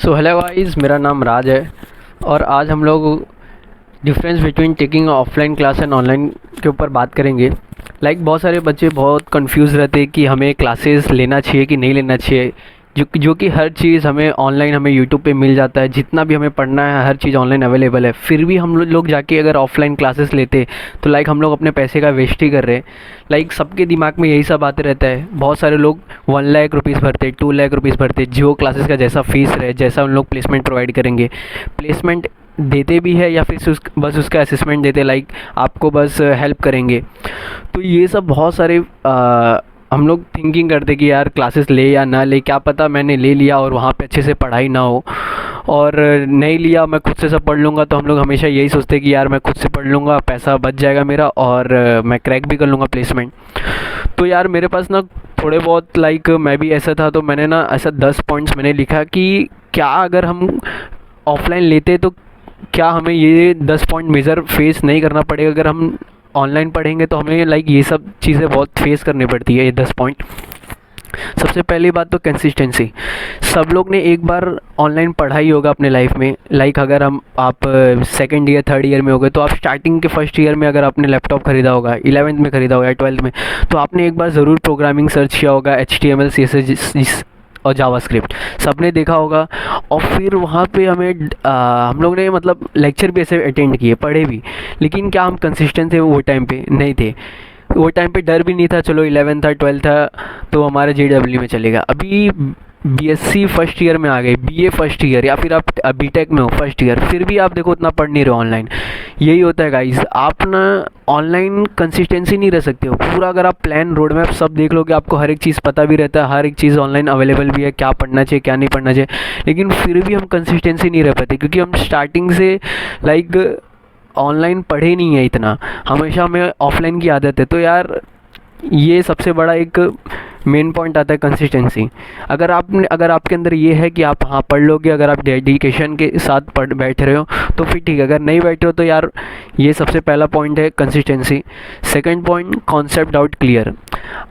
So hello guys, मेरा नाम राज है और आज हम लोग difference between taking offline class and online के ऊपर बात करेंगे। बहुत सारे बच्चे बहुत कंफ्यूज रहते हैं कि हमें क्लासेस लेना चाहिए कि नहीं लेना चाहिए, जो कि हर चीज़ हमें ऑनलाइन हमें यूट्यूब पे मिल जाता है। जितना भी हमें पढ़ना है हर चीज़ ऑनलाइन अवेलेबल है, फिर भी हम लोग जाके अगर ऑफलाइन क्लासेस लेते तो हम लोग अपने पैसे का वेस्ट ही कर रहे हैं। सबके दिमाग में यही सब आते रहता है। बहुत सारे लोग 1 लाख रुपीज़ भरते, 2 लाख रुपीज़ भरते, जो क्लासेस का जैसा फीस रहे, जैसा उन लोग प्लेसमेंट प्रोवाइड करेंगे, प्लेसमेंट देते भी है या फिर बस उसका असेसमेंट देते, आपको बस हेल्प करेंगे। तो ये सब बहुत सारे हम लोग थिंकिंग करते कि यार क्लासेस ले या ना ले, क्या पता मैंने ले लिया और वहाँ पे अच्छे से पढ़ाई ना हो, और नहीं लिया मैं खुद से सब पढ़ लूँगा। तो हम लोग हमेशा यही सोचते कि यार मैं खुद से पढ़ लूँगा, पैसा बच जाएगा मेरा और मैं क्रैक भी कर लूँगा प्लेसमेंट। तो यार मेरे पास ना थोड़े बहुत मैं भी ऐसा था, तो मैंने ना ऐसा 10 पॉइंट्स मैंने लिखा कि क्या अगर हम ऑफलाइन लेते तो क्या हमें ये 10 पॉइंट मेजर फेस नहीं करना पड़ेगा। अगर हम ऑनलाइन पढ़ेंगे तो हमें ये सब चीज़ें बहुत फेस करनी पड़ती है, ये 10 पॉइंट। सबसे पहली बात तो कंसिस्टेंसी। सब लोग ने एक बार ऑनलाइन पढ़ा ही होगा अपने लाइफ में। अगर आप सेकंड ईयर थर्ड ईयर में हो गए, तो आप स्टार्टिंग के फर्स्ट ईयर में अगर आपने लैपटॉप खरीदा होगा, 11th में खरीदा होगा या 12th में, तो आपने एक बार ज़रूर प्रोग्रामिंग सर्च किया होगा, HTML CSS और जावास्क्रिप्ट सबने देखा होगा। और फिर वहाँ पे हम लोग ने लेक्चर भी ऐसे अटेंड किए, पढ़े भी, लेकिन क्या हम कंसिस्टेंट थे? वो टाइम पे नहीं थे। वो टाइम पे डर भी नहीं था, चलो 11 था 12 था तो हमारा JEE में चलेगा। अभी BSc फर्स्ट ईयर में आ गए, BA फर्स्ट ईयर, या फिर आप BTech में हो फर्स्ट ईयर, फिर भी आप देखो उतना पढ़ नहीं रहे हो ऑनलाइन। यही होता है गाइस, आप ना ऑनलाइन कंसिस्टेंसी नहीं रह सकते हो पूरा। अगर आप प्लान रोड मैप सब देख लोगे, आपको हर एक चीज़ पता भी रहता है, हर एक चीज़ ऑनलाइन अवेलेबल भी है, क्या पढ़ना चाहिए क्या नहीं पढ़ना चाहिए, लेकिन फिर भी हम कंसिस्टेंसी नहीं रह पाते क्योंकि हम स्टार्टिंग से ऑनलाइन पढ़े नहीं है इतना, हमेशा हमें ऑफलाइन की आदत है। तो यार ये सबसे बड़ा एक मेन पॉइंट आता है, कंसिस्टेंसी। अगर आपके अंदर ये है कि आप हाँ पढ़ लोगे, अगर आप डेडिकेशन के साथ बैठ रहे हो तो फिर ठीक है। अगर नहीं बैठ रहे हो तो यार ये सबसे पहला पॉइंट है, consistency. Second point, concept doubt clear.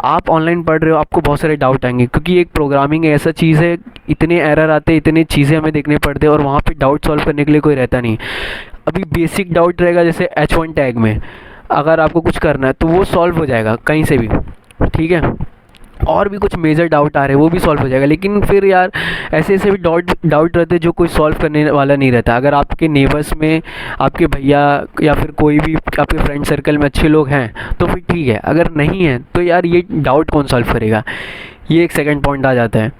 आप ऑनलाइन पढ़ रहे हो, आपको बहुत सारे डाउट आएंगे क्योंकि एक प्रोग्रामिंग ऐसा चीज़ है, इतने एरर आते, इतनी चीज़ें हमें देखने पड़ते हैं और वहाँ पर डाउट सॉल्व करने के लिए कोई रहता नहीं। अभी बेसिक डाउट रहेगा, जैसे H1 टैग में अगर आपको कुछ करना है तो वो सॉल्व हो जाएगा कहीं से भी, ठीक है। और भी कुछ मेजर डाउट आ रहे हैं वो भी सॉल्व हो जाएगा, लेकिन फिर यार ऐसे ऐसे भी डाउट रहते हैं जो कोई सॉल्व करने वाला नहीं रहता। अगर आपके नेबर्स में आपके भैया या फिर कोई भी आपके फ्रेंड सर्कल में अच्छे लोग हैं तो फिर ठीक है, अगर नहीं है तो यार ये डाउट कौन सॉल्व करेगा। ये एक सेकंड पॉइंट आ जाता है।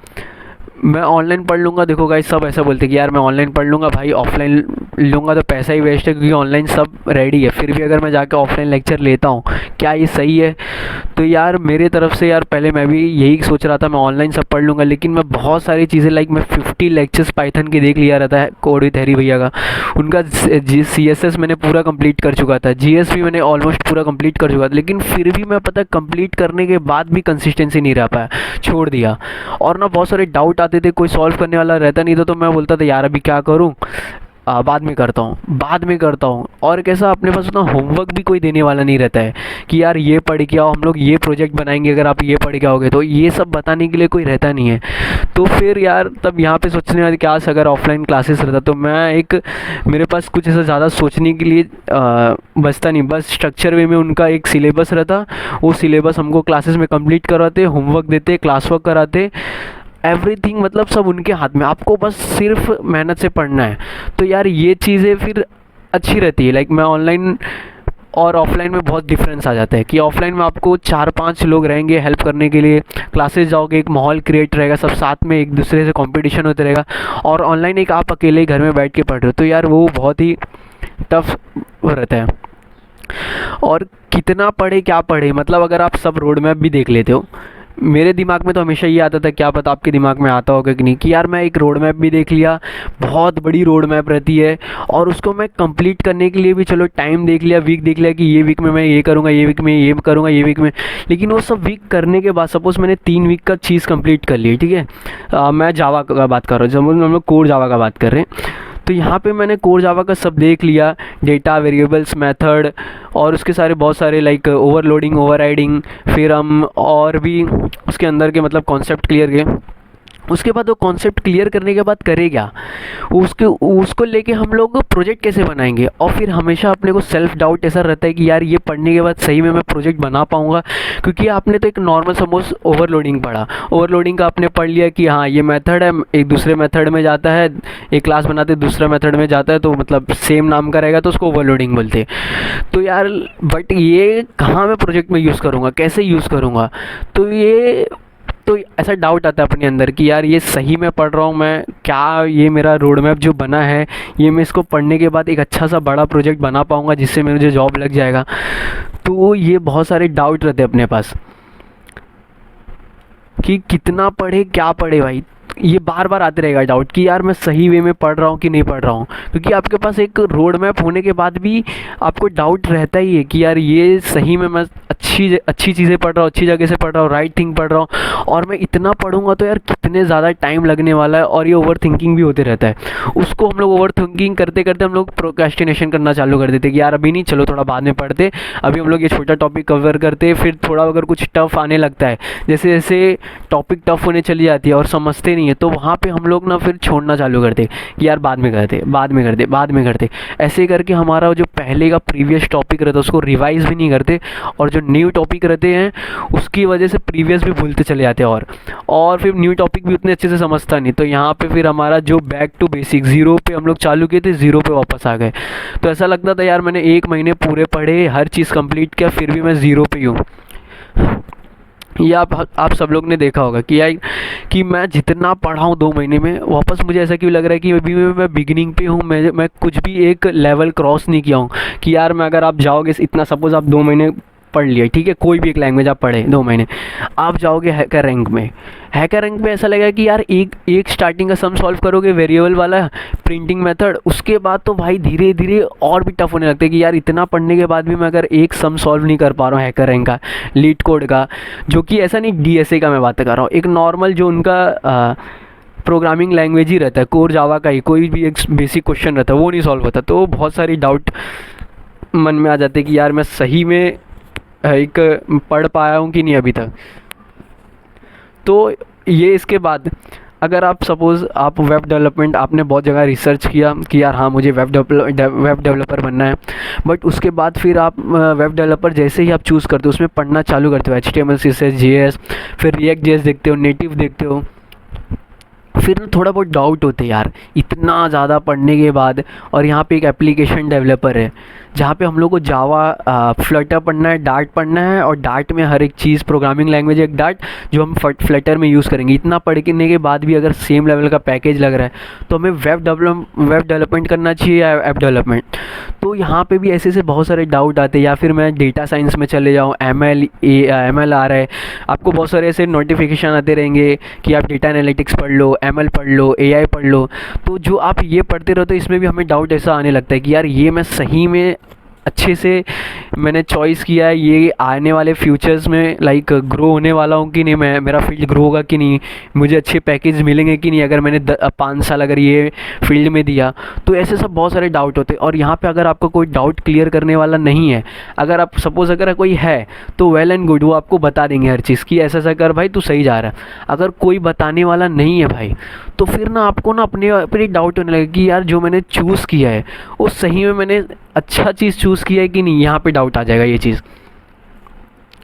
मैं ऑनलाइन पढ़ लूँगा, देखो गाइस सब ऐसा बोलते हैं कि यार मैं ऑनलाइन पढ़ लूँगा, भाई ऑफलाइन लूँगा तो पैसा ही वेस्ट है क्योंकि ऑनलाइन सब रेडी है। फिर भी अगर मैं जाकर ऑफलाइन लेक्चर लेता हूँ, क्या ये सही है? तो यार मेरे तरफ से यार पहले मैं भी यही सोच रहा था, मैं ऑनलाइन सब पढ़ लूँगा, लेकिन मैं बहुत सारी चीज़ें मैं 50 लेक्चर्स पाइथन के देख लिया रहता है, कोड विद हैरी भैया का। उनका CSS मैंने पूरा कंप्लीट कर चुका था, GS भी मैंने ऑलमोस्ट पूरा कंप्लीट कर चुका था, लेकिन फिर भी मैं पता कंप्लीट करने के बाद भी कंसिस्टेंसी नहीं रह पाया, छोड़ दिया। और ना बहुत सारे डाउट आते थे, कोई सॉल्व करने वाला रहता नहीं था, तो मैं बोलता था यार अभी क्या करूं, बाद में करता हूँ। और कैसा अपने पास उतना होमवर्क भी कोई देने वाला नहीं रहता है कि यार ये पढ़ के आओ, हम लोग ये प्रोजेक्ट बनाएंगे, अगर आप ये पढ़ के आओगे, तो ये सब बताने के लिए कोई रहता नहीं है। तो फिर यार तब यहाँ पे सोचने वाले क्या अगर ऑफलाइन क्लासेस रहता तो मेरे पास कुछ ऐसा ज़्यादा सोचने के लिए बचता नहीं, बस स्ट्रक्चर वे में उनका एक सिलेबस रहता, वो सिलेबस हमको क्लासेस में कंप्लीट करवाते, होमवर्क देते, क्लास वर्क कराते, एवरीथिंग सब उनके हाथ में, आपको बस सिर्फ मेहनत से पढ़ना है। तो यार ये चीज़ें फिर अच्छी रहती है। मैं ऑनलाइन और ऑफलाइन में बहुत डिफरेंस आ जाता है कि ऑफलाइन में आपको 4-5 लोग रहेंगे हेल्प करने के लिए, क्लासेस जाओगे एक माहौल क्रिएट रहेगा, सब साथ में एक दूसरे से कंपटीशन होता रहेगा, और ऑनलाइन एक आप अकेले घर में बैठ के पढ़ रहे हो, तो यार वो बहुत ही टफ रहता है। और कितना पढ़े क्या पढ़े, अगर आप सब रोड मैप भी देख लेते हो, मेरे दिमाग में तो हमेशा ये आता था, क्या पता आपके दिमाग में आता होगा कि नहीं, कि यार मैं एक रोड मैप भी देख लिया, बहुत बड़ी रोड मैप रहती है, और उसको मैं कंप्लीट करने के लिए भी चलो टाइम देख लिया, वीक देख लिया कि ये वीक में मैं ये करूँगा, ये वीक में ये करूँगा, ये वीक में, लेकिन वो सब वीक करने के बाद सपोज़ मैंने 3 वीक का चीज़ कंप्लीट कर ली, ठीक है। मैं जावा का बात कर रहा हूँ, जब हम लोग कोर जावा का बात कर रहे हैं, तो यहाँ पे मैंने कोर जावा का सब देख लिया, डेटा, वेरिएबल्स, मेथड, और उसके बहुत सारे ओवरलोडिंग, ओवरराइडिंग, फिर हम और भी उसके अंदर के कॉन्सेप्ट क्लियर किए। उसके बाद वो कॉन्सेप्ट क्लियर करने के बाद करे क्या, उसको लेके हम लोग प्रोजेक्ट कैसे बनाएंगे। और फिर हमेशा अपने को सेल्फ डाउट ऐसा रहता है कि यार ये पढ़ने के बाद सही में मैं प्रोजेक्ट बना पाऊँगा, क्योंकि आपने तो एक नॉर्मल सपोज ओवरलोडिंग पढ़ा, ओवरलोडिंग का आपने पढ़ लिया कि हाँ ये मेथड है, एक दूसरे मेथड में जाता है, एक क्लास बनाते दूसरा मेथड में जाता है, तो मतलब सेम नाम का रहेगा तो उसको ओवरलोडिंग बोलते हैं। तो यार बट ये कहाँ मैं प्रोजेक्ट में यूज़ करूँगा, कैसे यूज़ करूँगा, तो ऐसा डाउट आता है अपने अंदर कि यार ये सही में पढ़ रहा हूँ मैं, क्या ये मेरा रोड मैप जो बना है ये मैं इसको पढ़ने के बाद एक अच्छा सा बड़ा प्रोजेक्ट बना पाऊँगा जिससे मुझे जॉब लग जाएगा। तो ये बहुत सारे डाउट रहते हैं अपने पास कि कितना पढ़े, क्या पढ़े भाई। ये बार बार आते रहेगा डाउट कि यार मैं सही वे में पढ़ रहा हूँ कि नहीं पढ़ रहा हूँ, क्योंकि आपके पास एक रोड मैप होने के बाद भी आपको डाउट रहता ही है कि यार ये सही में मैं अच्छी चीज़ें पढ़ रहा हूँ, अच्छी जगह से पढ़ रहा हूँ, राइट थिंग पढ़ रहा हूँ, और मैं इतना पढ़ूंगा तो यार कितने ज़्यादा टाइम लगने वाला है। और ये ओवर थिंकिंग भी होते रहता है, उसको हम लोग ओवर थिंकिंग करते करते हम लोग प्रोक्रेस्टिनेशन करना चालू कर देते कि यार अभी नहीं, चलो थोड़ा बाद में पढ़ते, अभी हम लोग ये छोटा टॉपिक कवर करते। फिर थोड़ा अगर कुछ टफ आने लगता है, जैसे जैसे टॉपिक टफ होने चली जाती है और समझते नहीं है, तो वहाँ पे हम लोग ना फिर छोड़ना चालू करते कि यार बाद में करते। ऐसे करके हमारा जो पहले का प्रीवियस टॉपिक रहता है उसको रिवाइज भी नहीं करते, और जो न्यू टॉपिक रहते हैं उसकी वजह से प्रीवियस भी भूलते चले जाते हैं, और फिर न्यू टॉपिक भी उतने अच्छे से समझता नहीं। तो यहाँ पे फिर हमारा जो बैक टू बेसिक, ज़ीरो पे हम लोग चालू किए थे, ज़ीरो पे वापस आ गए। तो ऐसा लगता था यार मैंने 1 महीने पूरे पढ़े, हर चीज़ कंप्लीट किया, फिर भी मैं ज़ीरो पे ही हूँ। ये आप सब लोग ने देखा होगा कि यार कि मैं जितना पढ़ा हूँ 2 महीने में, वापस मुझे ऐसा क्यों लग रहा है कि अभी मैं बिगिनिंग पे हूँ, मैं कुछ भी एक लेवल क्रॉस नहीं किया हूँ। कि यार मैं, अगर आप जाओगे इतना, सपोज आप 2 महीने पढ़ लिया, ठीक है, कोई भी एक लैंग्वेज आप पढ़े 2 महीने, आप जाओगे हैकर रैंक में, हैकर रैंक में ऐसा लगेगा कि यार एक स्टार्टिंग का सम सॉल्व करोगे वेरिएबल वाला प्रिंटिंग मेथड, उसके बाद तो भाई धीरे धीरे और भी टफ होने लगता है कि यार इतना पढ़ने के बाद भी मैं अगर एक सम सॉल्व नहीं कर पा रहा हूँ हैकर रैंक का, लीड कोड का, जो कि ऐसा नहीं डीएसए का मैं बात कर रहा हूँ, एक नॉर्मल जो उनका प्रोग्रामिंग लैंग्वेज ही रहता है, कोर जावा का ही, कोई भी एक बेसिक क्वेश्चन रहता है वो नहीं सॉल्व होता। तो बहुत सारी डाउट मन में आ जाते हैं कि यार मैं सही में एक पढ़ पाया हूँ कि नहीं अभी तक। तो ये इसके बाद अगर आप सपोज़ आप वेब डेवलपमेंट, आपने बहुत जगह रिसर्च किया कि यार हाँ मुझे वेब डेवलपर बनना है, बट उसके बाद फिर आप वेब डेवलपर जैसे ही आप चूज़ करते हो उसमें पढ़ना चालू करते हो HTML CSS JS, फिर React JS देखते हो, नेटिव देखते हो, फिर थोड़ा बहुत डाउट होते यार इतना ज़्यादा पढ़ने के बाद। और यहाँ पे एक एप्लीकेशन डेवलपर है जहाँ पे हम लोग को जावा, फ्लटर पढ़ना है, डार्ट पढ़ना है, और डार्ट में हर एक चीज़, प्रोग्रामिंग लैंग्वेज एक डार्ट जो हम फ्लटर में यूज़ करेंगे। इतना पढ़ने के बाद भी अगर सेम लेवल का पैकेज लग रहा है तो हमें वेब डेवलपमेंट करना चाहिए या ऐप डेवलपमेंट। तो यहाँ पे भी ऐसे से बहुत सारे डाउट आते हैं। या फिर मैं डेटा साइंस में चले जाऊँ, ML आ रहा है, आपको बहुत सारे ऐसे नोटिफिकेशन आते रहेंगे कि आप डेटा एनालिटिक्स पढ़ लो, ML पढ़ लो, AI पढ़ लो। तो जो आप ये पढ़ते रहो तो इसमें भी हमें डाउट ऐसा आने लगता है कि यार ये मैं सही में अच्छे से मैंने चॉइस किया है, ये आने वाले फ्यूचर्स में लाइक ग्रो होने वाला हूँ कि नहीं, मेरा फील्ड ग्रो होगा कि नहीं, मुझे अच्छे पैकेज मिलेंगे कि नहीं अगर मैंने 5 साल अगर ये फील्ड में दिया। तो ऐसे सब बहुत सारे डाउट होते हैं। और यहाँ पे अगर आपको कोई डाउट क्लियर करने वाला नहीं है, अगर आप सपोज़ अगर कोई है तो वेल एंड गुड, वो आपको बता देंगे हर चीज़ की ऐसा ऐसा कर भाई तू सही जा रहा है। अगर कोई बताने वाला नहीं है भाई, तो फिर ना आपको ना अपने पर ही डाउट होने लगेगा कि यार जो मैंने चूज़ किया है वो सही में मैंने अच्छा चीज़ चूज़ किया है कि नहीं। यहाँ पे डाउट आ जाएगा, ये चीज़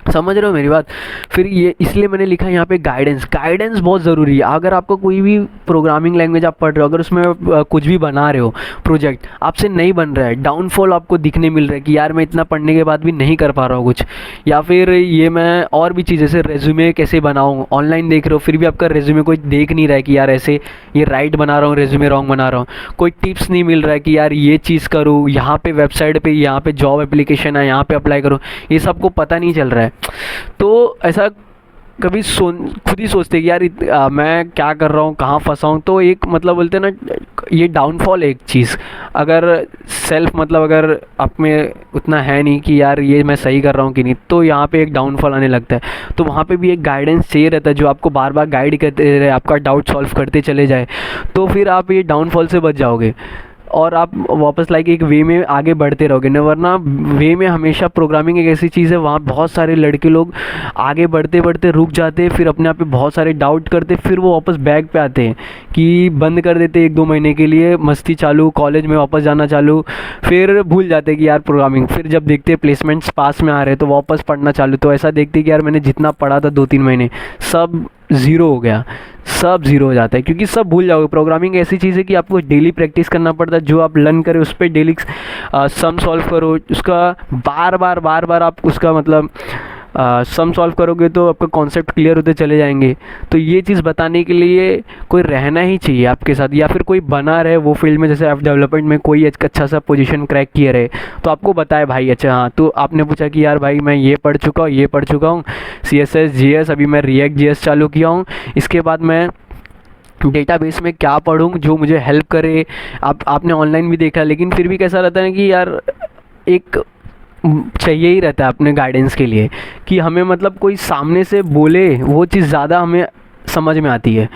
समझ रहे हो मेरी बात। फिर ये इसलिए मैंने लिखा यहाँ पे गाइडेंस बहुत ज़रूरी है। अगर आपको कोई भी प्रोग्रामिंग लैंग्वेज आप पढ़ रहे हो, अगर उसमें कुछ भी बना रहे हो प्रोजेक्ट, आपसे नहीं बन रहा है, डाउनफॉल आपको दिखने मिल रहा है कि यार मैं इतना पढ़ने के बाद भी नहीं कर पा रहा हूँ कुछ, या फिर ये मैं और भी चीज़ जैसे रेज्यूमे कैसे बनाऊँ, ऑनलाइन देख रहे हो फिर भी आपका रेज्यूमे कोई देख नहीं रहा है कि यार ऐसे ये राइट बना रहा हूँ, रेज्यूमे रॉन्ग बना रहा हूँ, कोई टिप्स नहीं मिल रहा है कि यार ये चीज़ करूँ, यहाँ पे वेबसाइट पे यहाँ पे जॉब एप्लीकेशन है यहाँ पे अप्लाई करो, ये सबको पता नहीं चल रहा है। तो ऐसा कभी खुद ही सोचते कि यार मैं क्या कर रहा हूँ, कहाँ फंसा हूँ। तो एक मतलब बोलते हैं ना, ये डाउनफॉल है एक चीज़। अगर सेल्फ मतलब अगर आप में उतना है नहीं कि यार ये मैं सही कर रहा हूँ कि नहीं, तो यहाँ पे एक डाउनफॉल आने लगता है। तो वहाँ पे भी एक गाइडेंस चाहिए रहता है जो आपको बार बार गाइड करते रहे, आपका डाउट सॉल्व करते चले जाए, तो फिर आप ये डाउनफॉल से बच जाओगे। और आप वापस लाइक एक वे में आगे बढ़ते रहोगे ना, वरना वे में हमेशा प्रोग्रामिंग एक ऐसी चीज़ है, वहाँ बहुत सारे लड़के लोग आगे बढ़ते बढ़ते रुक जाते हैं, फिर अपने आप पे बहुत सारे डाउट करते, फिर वो वापस बैक पे आते हैं कि बंद कर देते 1-2 महीने के लिए, मस्ती चालू, कॉलेज में वापस जाना चालू, फिर भूल जाते कि यार प्रोग्रामिंग, फिर जब देखते प्लेसमेंट्स पास में आ रहे तो वापस पढ़ना चालू, तो ऐसा देखते कि यार मैंने जितना पढ़ा था 2-3 महीने सब ज़ीरो हो गया, सब ज़ीरो हो जाता है, क्योंकि सब भूल जाओगे। प्रोग्रामिंग ऐसी चीज़ है कि आपको डेली प्रैक्टिस करना पड़ता है, जो आप लर्न करें उस पर डेली सम सॉल्व करो, उसका बार बार आप उसका मतलब सम सॉल्व करोगे तो आपका कॉन्सेप्ट क्लियर होते चले जाएंगे। तो ये चीज़ बताने के लिए कोई रहना ही चाहिए आपके साथ, या फिर कोई बना रहे वो फील्ड में, जैसे ऐप डेवलपमेंट में कोई अच्छा सा पोजीशन क्रैक किया रहे तो आपको बताए भाई अच्छा हाँ, तो आपने पूछा कि यार भाई मैं ये पढ़ चुका हूँ CSS JS, अभी मैं React JS चालू किया हूँ, इसके बाद मैं डेटाबेस में क्या पढूँ जो मुझे हेल्प करे। आपने ऑनलाइन भी देखा, लेकिन फिर भी कैसा रहता है कि यार एक चाहिए ही रहता है अपने गाइडेंस के लिए, कि हमें मतलब कोई सामने से बोले, वो चीज़ ज़्यादा हमें समझ में आती है।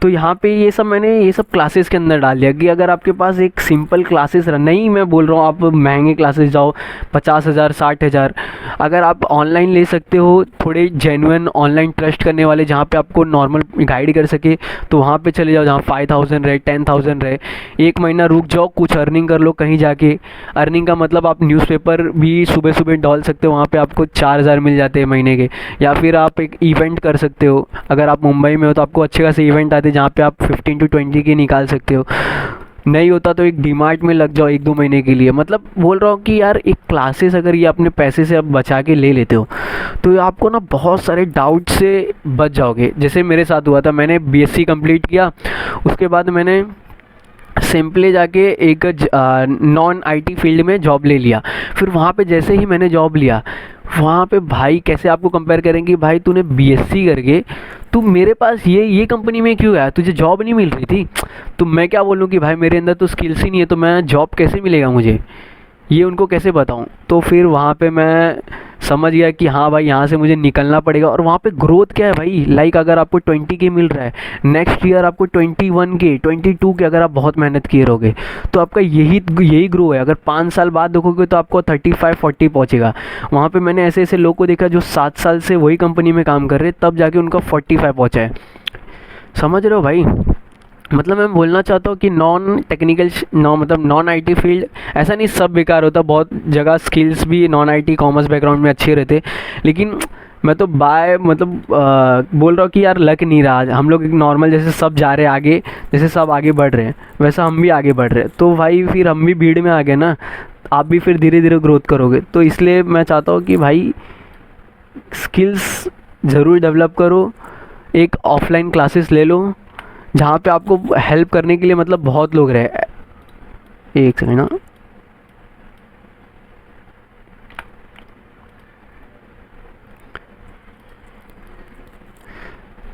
तो यहाँ पे ये सब मैंने ये सब क्लासेस के अंदर डाल दिया कि अगर आपके पास एक सिंपल क्लासेस नहीं मैं बोल रहा हूँ आप महंगे क्लासेस जाओ 50,000 60,000, अगर आप ऑनलाइन ले सकते हो थोड़े जेन्युइन ऑनलाइन ट्रस्ट करने वाले जहाँ पे आपको नॉर्मल गाइड कर सके, तो वहाँ पे चले जाओ जहाँ 5,000 रहे 10,000 रहे, 1 महीना रुक जाओ, कुछ अर्निंग कर लो कहीं जाके। अर्निंग का मतलब आप न्यूज़पेपर भी सुबह सुबह डाल सकते हो, वहाँ पे आपको 4,000 मिल जाते हैं महीने के, या फिर आप एक इवेंट कर सकते हो, अगर आप मुंबई में हो तो आपको अच्छे खासे इवेंट आते हैं जहाँ पे आप 15 to 20 के निकाल सकते हो। नहीं होता तो एक डीमार्ट में लग जाओ 1-2 महीने के लिए। मतलब बोल रहा हूँ कि यार एक क्लासेस अगर ये अपने पैसे से अब बचा के ले लेते हो तो आपको ना बहुत सारे डाउट से बच जाओगे। जैसे मेरे साथ हुआ था, मैंने BSc कंप्लीट किया, उसके बाद मैंने सिंपली जाके एक नॉन IT फील्ड में जॉब ले लिया। फिर वहाँ पे जैसे ही मैंने जॉब लिया, वहाँ पे भाई कैसे आपको कंपेयर करेंगे, भाई तूने BSc करके तू मेरे पास ये कंपनी में क्यों आया, तुझे जॉब नहीं मिल रही थी? तो मैं क्या बोलूँ कि भाई मेरे अंदर तो स्किल्स ही नहीं है, तो मैं जॉब कैसे मिलेगा मुझे, ये उनको कैसे बताऊँ? तो फिर वहाँ पे मैं समझ गया कि हाँ भाई यहाँ से मुझे निकलना पड़ेगा। और वहाँ पे ग्रोथ क्या है भाई, लाइक अगर आपको 20K मिल रहा है, नेक्स्ट ईयर आपको 21K 22K, अगर आप बहुत मेहनत किए रहोगे तो आपका यही ग्रो है। अगर 5 साल बाद देखोगे तो आपको 35-40 पहुँचेगा। वहाँ पे मैंने ऐसे ऐसे लोग को देखा जो 7 साल से वही कंपनी में काम कर रहे, तब जाके उनका 45 पहुँचा है। समझ रहे हो भाई? मतलब मैं बोलना चाहता हूँ कि नॉन IT फील्ड ऐसा नहीं सब बेकार होता, बहुत जगह स्किल्स भी नॉन IT कॉमर्स बैकग्राउंड में अच्छे रहते, लेकिन मैं तो बोल रहा हूँ कि यार लक नहीं रहा। हम लोग एक नॉर्मल जैसे सब जा रहे हैं आगे, जैसे सब आगे बढ़ रहे हैं वैसा हम भी आगे बढ़ रहे हैं, तो भाई फिर हम भी भीड़ में आ गए ना, आप भी फिर धीरे धीरे ग्रोथ करोगे। तो इसलिए मैं चाहता हूँ कि भाई स्किल्स ज़रूर डेवलप करो, एक ऑफलाइन क्लासेस ले लो जहाँ पे आपको हेल्प करने के लिए मतलब बहुत लोग रहे। एक सेकंड ना,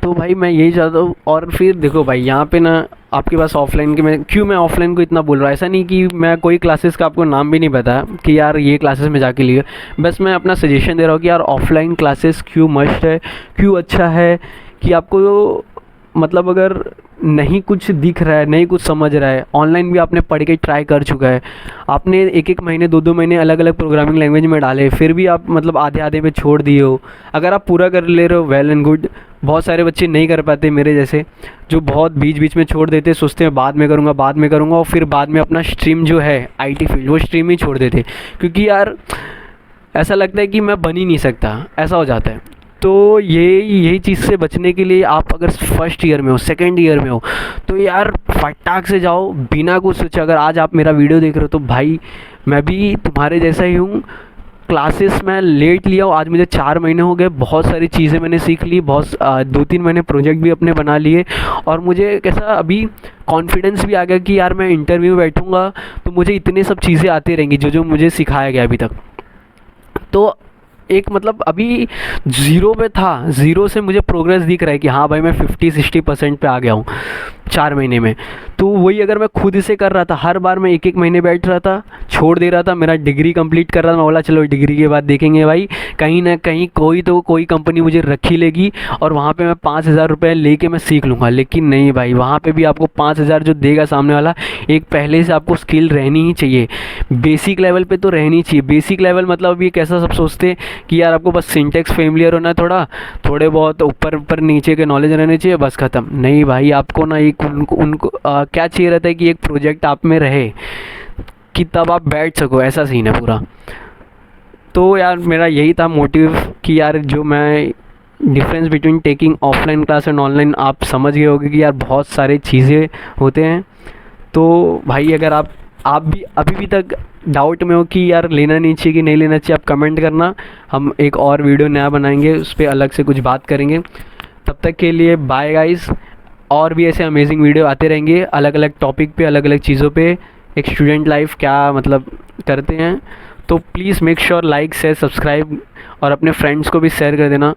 तो भाई मैं यही चाहता हूँ। और फिर देखो भाई यहाँ पे ना आपके पास ऑफलाइन के मैं ऑफलाइन को इतना बोल रहा हूँ, ऐसा नहीं कि मैं कोई क्लासेस का आपको नाम भी नहीं बताया कि यार ये क्लासेस में जाके लिए, बस मैं अपना सजेशन दे रहा हूँ कि यार ऑफलाइन क्लासेस क्यों मस्ट है, क्यों अच्छा है कि आपको मतलब अगर नहीं कुछ दिख रहा है, नहीं कुछ समझ रहा है, ऑनलाइन भी आपने पढ़ के ट्राई कर चुका है, आपने 1-1 महीने 2-2 महीने अलग अलग प्रोग्रामिंग लैंग्वेज में डाले, फिर भी आप मतलब आधे पे छोड़ दिए हो, अगर आप पूरा कर ले रहे हो वेल एंड गुड। बहुत सारे बच्चे नहीं कर पाते मेरे जैसे, जो बहुत बीच बीच में छोड़ देते, सोचते हैं बाद में करूँगा, और फिर बाद में अपना स्ट्रीम जो है IT फील्ड वो स्ट्रीम ही छोड़ देते, क्योंकि यार ऐसा लगता है कि मैं बन ही नहीं सकता, ऐसा हो जाता है। तो यही चीज़ से बचने के लिए आप अगर फर्स्ट ईयर में हो, सेकंड ईयर में हो, तो यार फटाक से जाओ बिना कुछ सोचे। अगर आज आप मेरा वीडियो देख रहे हो तो भाई मैं भी तुम्हारे जैसा ही हूँ, क्लासेस मैं लेट लिया हूँ, आज मुझे 4 महीने हो गए, बहुत सारी चीज़ें मैंने सीख ली, 2-3 महीने प्रोजेक्ट भी अपने बना लिए, और मुझे कैसा अभी कॉन्फिडेंस भी आ गया कि यार मैं इंटरव्यू में बैठूँगा तो मुझे इतने सब चीज़ें आती रहेंगी जो मुझे सिखाया गया अभी तक। तो एक मतलब अभी ज़ीरो पे था, ज़ीरो से मुझे प्रोग्रेस दिख रहा है कि हाँ भाई मैं 50-60% पे आ गया हूँ 4 महीने में। तो वही अगर मैं खुद से कर रहा था, हर बार मैं एक एक महीने बैठ रहा था, छोड़ दे रहा था, मेरा डिग्री कंप्लीट कर रहा था, मैं बोला चलो डिग्री के बाद देखेंगे भाई, कहीं ना कहीं कोई कंपनी मुझे रखी लेगी और वहाँ पे मैं 5,000 रुपये लेके मैं सीख लूँगा। लेकिन नहीं भाई, वहाँ पे भी आपको 5,000 जो देगा सामने वाला, एक पहले से आपको स्किल रहनी ही चाहिए, बेसिक लेवल पे तो रहनी चाहिए। बेसिक लेवल मतलब अभी कैसा सब सोचते हैं कि यार आपको बस सिंटेक्स फेमिलियर होना है, थोड़े बहुत ऊपर ऊपर नीचे के नॉलेज रहने चाहिए, बस ख़त्म। नहीं भाई, आपको ना एक उनको क्या चाहिए रहता है कि एक प्रोजेक्ट आप में रहे कि तब आप बैठ सको, ऐसा सीन है पूरा। तो यार मेरा यही था मोटिव कि यार जो मैं difference between taking offline class and online, आप समझ गए होगे कि यार बहुत सारी चीज़ें होते हैं। तो भाई अगर आप भी अभी भी तक डाउट में हो कि यार लेना नहीं चाहिए कि नहीं लेना चाहिए, आप कमेंट करना, हम एक और वीडियो नया बनाएंगे, उस पर अलग से कुछ बात करेंगे। तब तक के लिए बाय गाइस। और भी ऐसे अमेजिंग वीडियो आते रहेंगे अलग अलग टॉपिक पे, अलग अलग चीज़ों पे, एक स्टूडेंट लाइफ क्या मतलब करते हैं। तो please make sure like share subscribe और अपने फ्रेंड्स को भी शेयर कर देना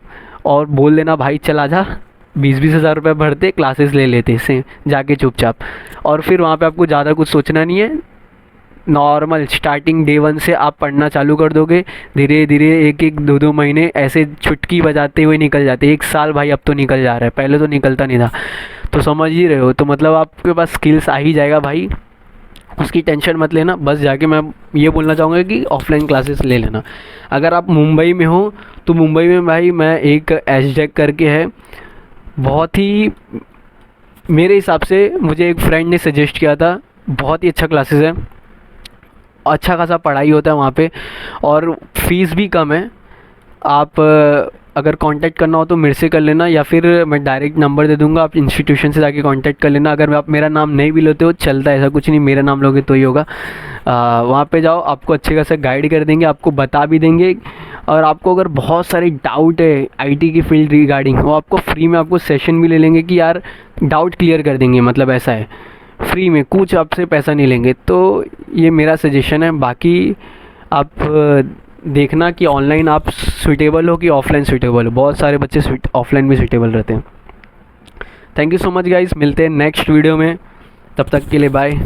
और बोल देना भाई चल आजा, 20-20 हज़ार रुपये भरते क्लासेस ले लेते से जाके चुपचाप। और फिर वहाँ पे आपको ज़्यादा कुछ सोचना नहीं है, नॉर्मल स्टार्टिंग डे 1 से आप पढ़ना चालू कर दोगे, धीरे धीरे एक एक 2-2 महीने ऐसे चुटकी बजाते हुए निकल जाते। 1 साल भाई अब तो निकल जा रहा है, पहले तो निकलता नहीं था, तो समझ ही रहे हो। तो मतलब आपके पास स्किल्स आ ही जाएगा भाई, उसकी टेंशन मत लेना। बस जाके मैं ये बोलना चाहूँगा कि ऑफलाइन क्लासेस ले लेना। अगर आप मुंबई में हो तो मुंबई में भाई मैं एक एचडेक करके है, बहुत ही मेरे हिसाब से मुझे एक फ्रेंड ने सजेस्ट किया था, बहुत ही अच्छा क्लासेस है, अच्छा खासा पढ़ाई होता है वहाँ पे और फीस भी कम है। आप अगर कांटेक्ट करना हो तो मेरे से कर लेना, या फिर मैं डायरेक्ट नंबर दे दूँगा, आप इंस्टीट्यूशन से जाके कांटेक्ट कर लेना। अगर आप मेरा नाम नहीं भी लेते हो चलता है, ऐसा कुछ नहीं, मेरा नाम लोगे तो ही होगा। वहाँ पे जाओ, आपको अच्छे खासा गाइड कर देंगे, आपको बता भी देंगे। और आपको अगर बहुत सारे डाउट है आईटी की फील्ड रिगार्डिंग, वो आपको फ्री में आपको सेशन भी ले लेंगे कि यार डाउट क्लियर कर देंगे, मतलब ऐसा है, फ्री में, कुछ आपसे पैसा नहीं लेंगे। तो ये मेरा सजेशन है। बाकी आप देखना कि ऑनलाइन आप सूटेबल हो कि ऑफलाइन सूटेबल हो। बहुत सारे बच्चे ऑफलाइन भी सूटेबल रहते हैं। Thank you so much guys, मिलते हैं नेक्स्ट वीडियो में, तब तक के लिए बाय।